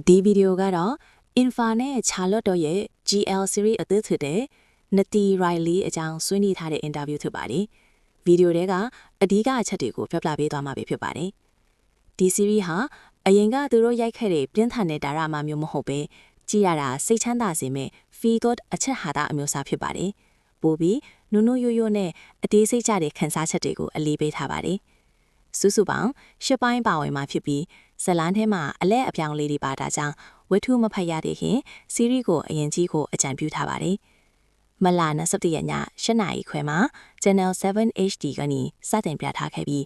ဒီဗီဒီယိုကတော့ Infa နဲ့ Charlotte တို့ရဲ့ GL series အသစ်ဖြစ်တဲ့ Natty Riley အကြောင်းဆွေးနွေးထားတဲ့ interview ဖြစ်ပါတယ်။ဗီဒီယိုထဲကအဓိကအချက်တွေကိုပြောပြပေးသွားမှာဖြစ်ပါတယ်။ဒီ series ဟာအရင်ကသူတို့ရိုက်ခဲ့တဲ့ပြင်းထန်တဲ့ဒရာမာမျိုးမဟုတ်ပဲကြည့်ရတာစိတ်ချမ်းသာစေမယ့် feel good အချက်ဟာတာအမျိုးအစားဖြစ်ပါတယ်။ပိုပြီးနုံနုံယိုယိုနဲ့အသေးစိတ်ကြတဲ့ခန်းစားချက်တွေကိုအလေးပေးထားပါတယ်။စုစုပေါင်း၈ပိုင်းပါဝင်မှာဖြစ်ပြီးဇလန်းထဲမှာအလဲအပြောင်းလေးတွေပါတာကြောင့်ဝတ္ထုမဖတ်ရတဲ့ခင်စီရီကိုအရင်ကြီးကိုအကြံပြုထားပါတယ်။မလာ27ရက်ည8နာရီခွဲမှာ Channel 7 HD ကနေစတင်ပြထားခဲ့ပြီး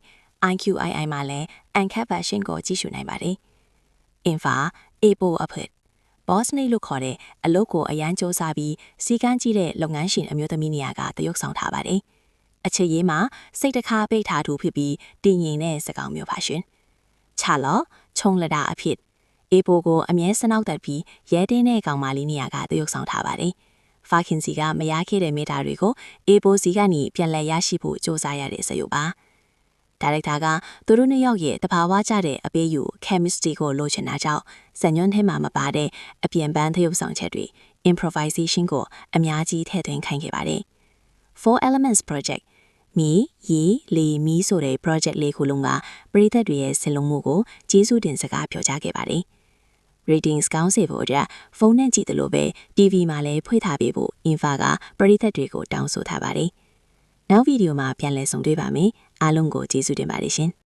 IQII မှာလည်း Uncut version ကိုကြည့်ရှုနိုင်ပါတယ်။ Infa Apo အဖက် Boss နေလို့ခေါ်တဲ့အလုပ်ကိုအရန်စ조사ပြီးစီကန်းကြည့်တဲ့လုပ်ငန်းရှင်အမျိုးသမီးနေရာကတရုပ်ဆောင်ထားပါတယ်။အချစ်ရေးမှာစိတ်တခါပိတ်ထားသူဖြစ်ပြီးတည်ငြိမ်တဲ့စကားမျိုးပါရှင်။ချလော့ချုံလတာအဖြစ်အေပိုကိုအမြဲစနောက်တက်ပြီးရဲတင်းတဲ့ကောင်မလေးနေရာကတရုပ်ဆောင်ထားပါတယ်။ဖာခင်စီကမရခဲ့တဲ့မိသားတွေကိုအေပိုစီကနေပြန်လည်ရရှိဖို့စ조사ရတဲ့စရုပ်ပါ။ဒါရိုက်တာကသူတို့နှစ်ယောက်ရဲ့တဘာဝကျတဲ့အပေးယူ chemistry ကိုလိုချင်တာကြောင့်ဇညွန်းထဲမှာမပါတဲ့အပြင်ပန်းသရုပ်ဆောင်ချက်တွေ improvisation ကိုအများကြီးထည့်သွင်းခိုင်းခဲ့ပါတယ်။ 4 Elements Project မီရေလေမီဆိုတဲ့ project လေးခုလုံးကပရိသတ်တွေရဲ့စင်လုံးမှုကိုကျေးဇူးတင်စကားပြောကြားခဲ့ပါတယ်။ ratings ကောင်းစေဖို့အတွက်ဖုန်းနဲ့ကြည့်တယ်လို့ပဲ TV မှာလည်းဖွင့်ထားပေးဖို့ Infa ကပရိသတ်တွေကိုတောင်းဆိုထားပါတယ်။နောက်ဗီဒီယိုမှာပြန်လည်ဆုံတွေ့ပါမယ်။အားလုံးကိုကျေးဇူးတင်ပါတယ်ရှင်။